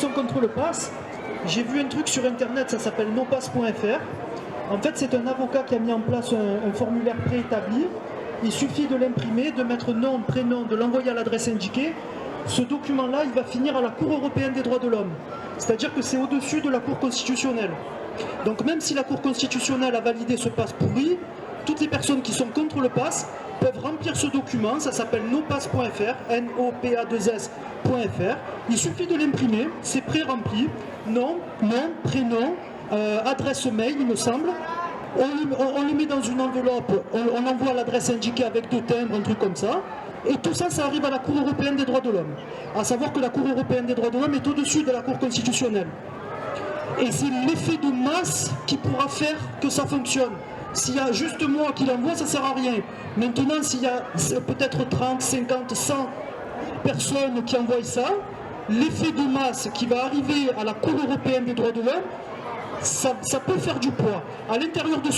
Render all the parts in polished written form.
sont contre le pass, j'ai vu un truc sur internet, ça s'appelle nopass.fr. En fait, c'est un avocat qui a mis en place un formulaire préétabli. Il suffit de l'imprimer, de mettre nom, prénom, de l'envoyer à l'adresse indiquée. Ce document-là, il va finir à la Cour européenne des droits de l'homme. C'est-à-dire que c'est au-dessus de la Cour constitutionnelle. Donc même si la Cour constitutionnelle a validé ce pass pourri, toutes les personnes qui sont contre le pass peuvent remplir ce document, ça s'appelle nopass.fr, N-O-P-A-2-S.fr. Il suffit de l'imprimer, c'est pré-rempli, nom, prénom, adresse mail, il me semble. On le met dans une enveloppe, on l'envoie à l'adresse indiquée avec 2 timbres, un truc comme ça. Et tout ça, ça arrive à la Cour européenne des droits de l'homme. À savoir que la Cour européenne des droits de l'homme est au-dessus de la Cour constitutionnelle. Et c'est l'effet de masse qui pourra faire que ça fonctionne. S'il y a juste moi qui l'envoie, ça ne sert à rien. Maintenant, s'il y a peut-être 30, 50, 100 personnes qui envoient ça, l'effet de masse qui va arriver à la Cour européenne des droits de l'homme, ça peut faire du poids. À l'intérieur de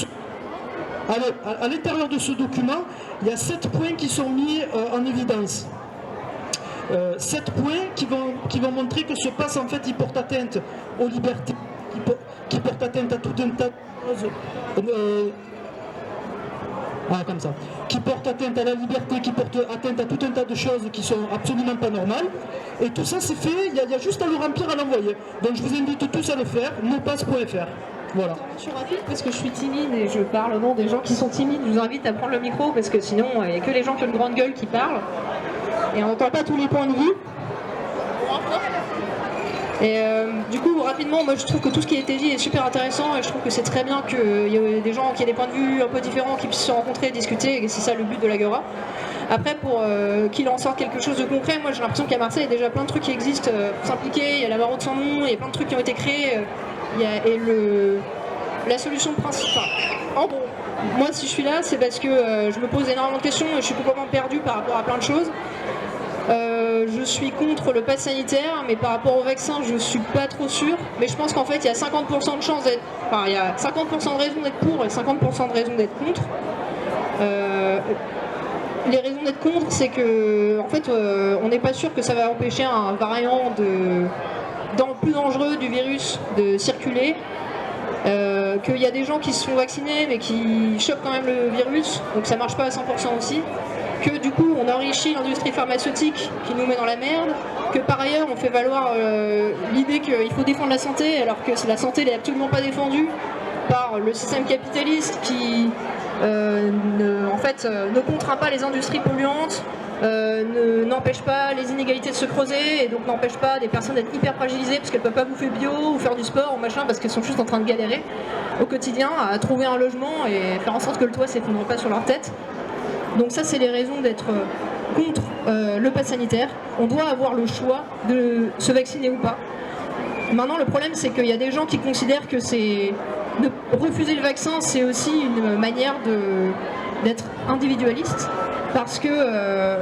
ce document, il y a 7 points qui sont mis en évidence. 7 points qui vont montrer que ce pass, en fait, il porte atteinte aux libertés, qui porte atteinte à tout un tas de choses. Comme ça. Qui porte atteinte à la liberté, qui porte atteinte à tout un tas de choses qui sont absolument pas normales. Et tout ça, c'est fait, il y a juste à le remplir, à l'envoyer. Donc je vous invite tous à le faire, nopass.fr. Voilà. Je suis rapide parce que je suis timide et je parle au nom des gens qui sont timides. Je vous invite à prendre le micro parce que sinon, il n'y a que les gens qui ont une grande gueule qui parlent. Et on n'entend pas tous les points de vue. Et du coup, rapidement, moi je trouve que tout ce qui a été dit est super intéressant et je trouve que c'est très bien qu'il y ait des gens qui aient des points de vue un peu différents, qui puissent se rencontrer, discuter, et c'est ça le but de l'Agora. Après, pour qu'il en sorte quelque chose de concret, moi j'ai l'impression qu'à Marseille, il y a déjà plein de trucs qui existent pour s'impliquer, il y a la Barreau de son nom, il y a plein de trucs qui ont été créés, la solution principale. En gros, moi si je suis là, c'est parce que je me pose énormément de questions et je suis complètement perdu par rapport à plein de choses. Je suis contre le pass sanitaire, mais par rapport au vaccin, je suis pas trop sûre. Mais je pense qu'en fait, il y a 50% de chances d'être... Enfin, il y a 50% de raisons d'être pour et 50% de raisons d'être contre. Les raisons d'être contre, c'est que, en fait, on n'est pas sûr que ça va empêcher un variant plus dangereux du virus de circuler. Qu'il y a des gens qui se font vacciner, mais qui chopent quand même le virus, donc ça marche pas à 100% aussi. Que du coup on enrichit l'industrie pharmaceutique qui nous met dans la merde, que par ailleurs on fait valoir l'idée qu'il faut défendre la santé alors que la santé n'est absolument pas défendue par le système capitaliste qui ne contraint pas les industries polluantes, n'empêche pas les inégalités de se creuser et donc n'empêche pas des personnes d'être hyper fragilisées parce qu'elles ne peuvent pas bouffer bio ou faire du sport ou machin parce qu'elles sont juste en train de galérer au quotidien à trouver un logement et faire en sorte que le toit ne s'effondre pas sur leur tête. Donc ça, c'est les raisons d'être contre le pass sanitaire. On doit avoir le choix de se vacciner ou pas. Maintenant, le problème, c'est qu'il y a des gens qui considèrent que de refuser le vaccin, c'est aussi une manière d'être individualiste, parce que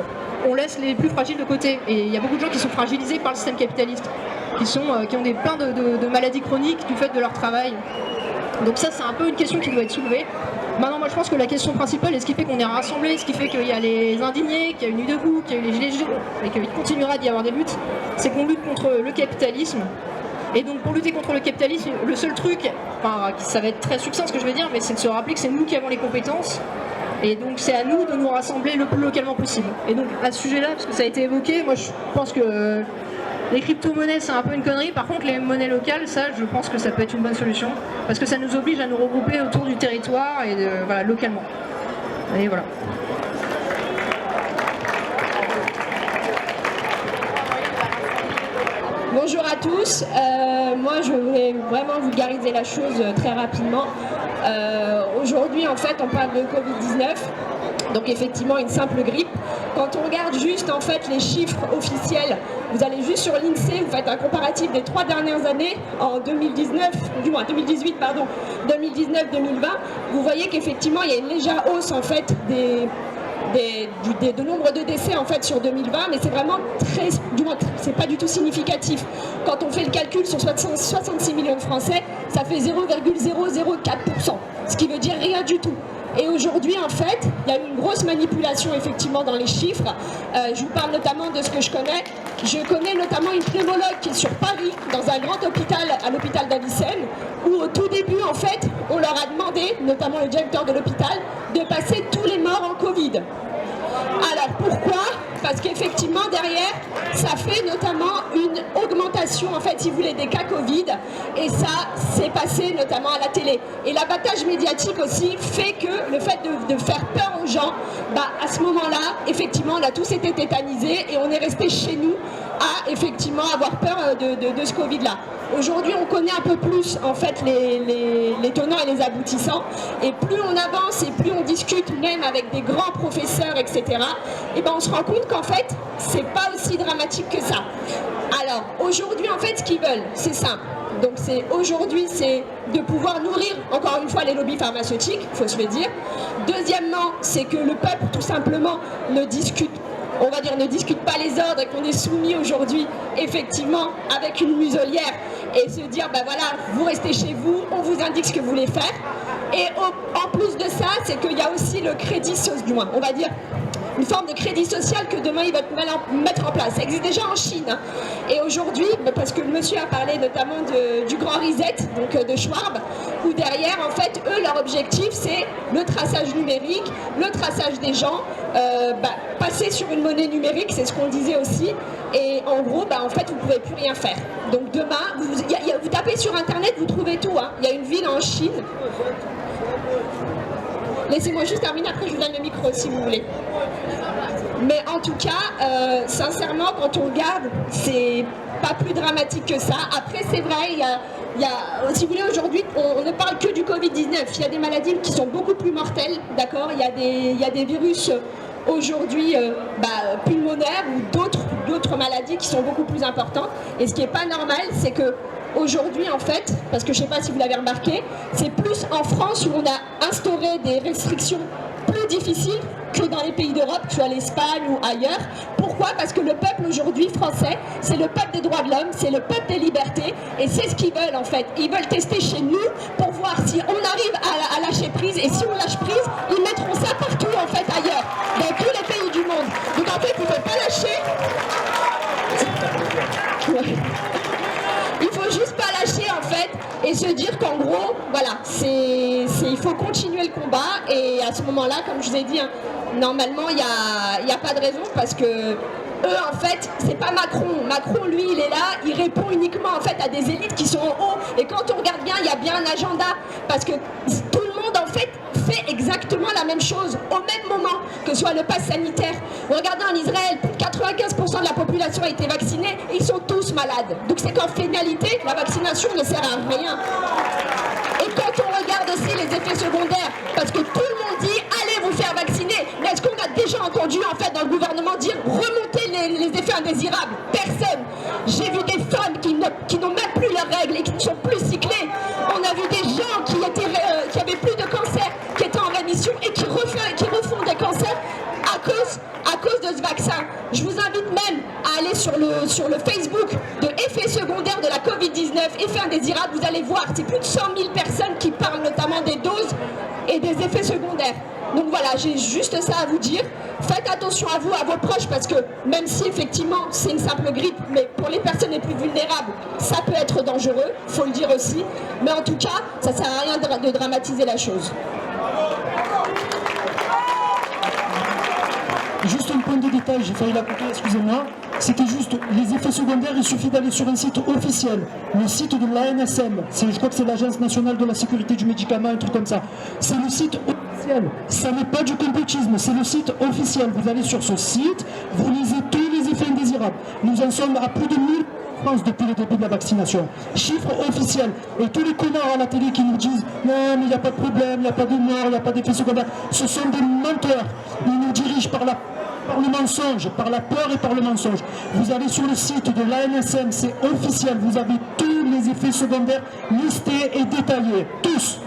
on laisse les plus fragiles de côté. Et il y a beaucoup de gens qui sont fragilisés par le système capitaliste, qui ont plein de maladies chroniques du fait de leur travail. Donc ça, c'est un peu une question qui doit être soulevée. Maintenant, moi je pense que la question principale, et ce qui fait qu'on est rassemblés, ce qui fait qu'il y a les indignés, qu'il y a une nuit debout, qu'il y a eu les gilets jaunes, et qu'il continuera d'y avoir des luttes, c'est qu'on lutte contre le capitalisme. Et donc pour lutter contre le capitalisme, le seul truc, ça va être très succinct ce que je vais dire, mais c'est de se rappeler que c'est nous qui avons les compétences, et donc c'est à nous de nous rassembler le plus localement possible. Et donc à ce sujet-là, parce que ça a été évoqué, moi je pense que les crypto-monnaies, c'est un peu une connerie. Par contre, les monnaies locales, ça, je pense que ça peut être une bonne solution. Parce que ça nous oblige à nous regrouper autour du territoire et localement. Et voilà. Bonjour à tous. Moi, je vais vraiment vulgariser la chose très rapidement. Aujourd'hui, en fait, on parle de Covid-19. Donc effectivement une simple grippe. Quand on regarde juste en fait les chiffres officiels, vous allez juste sur l'INSEE, vous faites un comparatif des 3 dernières années, en 2018 pardon, 2019-2020, vous voyez qu'effectivement il y a une légère hausse en fait de nombre de décès en fait sur 2020, mais c'est vraiment c'est pas du tout significatif. Quand on fait le calcul sur 66 millions de Français, ça fait 0,004%, ce qui veut dire rien du tout. Et aujourd'hui, en fait, il y a eu une grosse manipulation effectivement dans les chiffres. Je vous parle notamment de ce que je connais. Je connais notamment une pneumologue qui est sur Paris, dans un grand hôpital, à l'hôpital d'Avicenne, où au tout début, en fait, on leur a demandé, notamment le directeur de l'hôpital, de passer tous les morts en Covid. Alors pourquoi? Parce qu'effectivement derrière ça fait notamment une augmentation en fait si vous voulez des cas Covid et ça s'est passé notamment à la télé. Et l'abattage médiatique aussi fait que le fait de faire peur aux gens, à ce moment-là effectivement on a tous été tétanisés et on est resté chez nous à effectivement avoir peur de ce Covid là. Aujourd'hui on connaît un peu plus en fait les tenants et les aboutissants et plus on avance et plus on discute même avec des grands professeurs etc. Et on se rend compte qu'en fait c'est pas aussi dramatique que ça. Alors aujourd'hui en fait ce qu'ils veulent c'est simple. Donc aujourd'hui c'est de pouvoir nourrir encore une fois les lobbies pharmaceutiques, il faut se le dire. Deuxièmement c'est que le peuple tout simplement ne discute pas les ordres et qu'on est soumis aujourd'hui effectivement avec une muselière et se dire voilà vous restez chez vous, on vous indique ce que vous voulez faire. Et en plus de ça c'est qu'il y a aussi le crédit social, du moins on va dire une forme de crédit social que demain ils veulent mettre en place. Ça existe déjà en Chine. Hein. Et aujourd'hui, parce que le monsieur a parlé notamment du grand reset, donc de Schwab, où derrière, en fait, eux, leur objectif, c'est le traçage numérique, le traçage des gens, passer sur une monnaie numérique, c'est ce qu'on disait aussi. Et en gros, en fait, vous ne pouvez plus rien faire. Donc demain, vous tapez sur Internet, vous trouvez tout. Hein. Il y a une ville en Chine. Laissez-moi juste terminer, après je vous donne le micro si vous voulez. Mais en tout cas, sincèrement, quand on regarde, c'est pas plus dramatique que ça. Après, c'est vrai, il y a, si vous voulez, aujourd'hui, on ne parle que du Covid-19. Il y a des maladies qui sont beaucoup plus mortelles, d'accord ? Il y a des virus aujourd'hui pulmonaires ou d'autres maladies qui sont beaucoup plus importantes. Et ce qui n'est pas normal, c'est que aujourd'hui, en fait, parce que je ne sais pas si vous l'avez remarqué, c'est plus en France où on a instauré des restrictions plus difficiles que dans les pays d'Europe, que ce soit l'Espagne ou ailleurs. Pourquoi? Parce que le peuple aujourd'hui français, c'est le peuple des droits de l'homme, c'est le peuple des libertés, et c'est ce qu'ils veulent en fait. Ils veulent tester chez nous pour voir si on arrive à lâcher prise, et si on lâche prise, ils mettront ça partout en fait ailleurs, dans tous les pays du monde. Donc en fait, il ne faut pas lâcher. Ouais. Il faut juste pas lâcher en fait et se dire qu'en gros, voilà, il faut continuer le combat et à ce moment-là, comme je vous ai dit, hein, normalement il y a pas de raison parce que eux en fait, c'est pas Macron. Macron lui il est là, il répond uniquement en fait à des élites qui sont en haut et quand on regarde bien, il y a bien un agenda parce que tout le monde en fait fait exactement la même chose au même moment, que ce soit le pass sanitaire. Regardez en Israël, plus de 95% de la population a été vaccinée et ils sont tous malades. Donc c'est qu'en finalité, la vaccination ne sert à rien. Et quand on regarde aussi les effets secondaires, parce que tout le monde dit allez vous faire vacciner, mais est-ce qu'on a déjà entendu en fait dans le gouvernement dire remonter les effets indésirables? Personne. J'ai vu des femmes qui n'ont même plus leurs règles et qui ne sont plus cyclées. On a vu des gens qui avaient plus de cancer, qui étaient en rémission et qui refont des cancers à cause de ce vaccin. Je vous invite même à aller sur le Facebook de effets secondaires de la Covid-19, effets indésirables. Vous allez voir, c'est plus de 100 000 personnes qui parlent notamment des doses et des effets secondaires. Donc voilà, j'ai juste ça à vous dire. Faites attention à vous, à vos proches, parce que même si effectivement c'est une simple grippe, mais pour les personnes les plus vulnérables, ça peut être dangereux, il faut le dire aussi. Mais en tout cas, ça ne sert à rien de dramatiser la chose. Juste un point de détail, j'ai failli la couper, excusez-moi. C'était juste les effets secondaires, il suffit d'aller sur un site officiel, le site de l'ANSM, je crois que c'est l'Agence nationale de la sécurité du médicament, un truc comme ça. C'est le site officiel, ça n'est pas du complotisme, c'est le site officiel. Vous allez sur ce site, vous lisez tous les effets indésirables. Nous en sommes à plus de 1000 en France depuis le début de la vaccination. Chiffre officiel. Et tous les connards à la télé qui nous disent non mais il n'y a pas de problème, il n'y a pas de mort, il n'y a pas d'effets secondaires, ce sont des menteurs. Ils nous dirigent par le mensonge, par la peur et par le mensonge. Vous allez sur le site de l'ANSM, c'est officiel, vous avez tous les effets secondaires listés et détaillés, tous.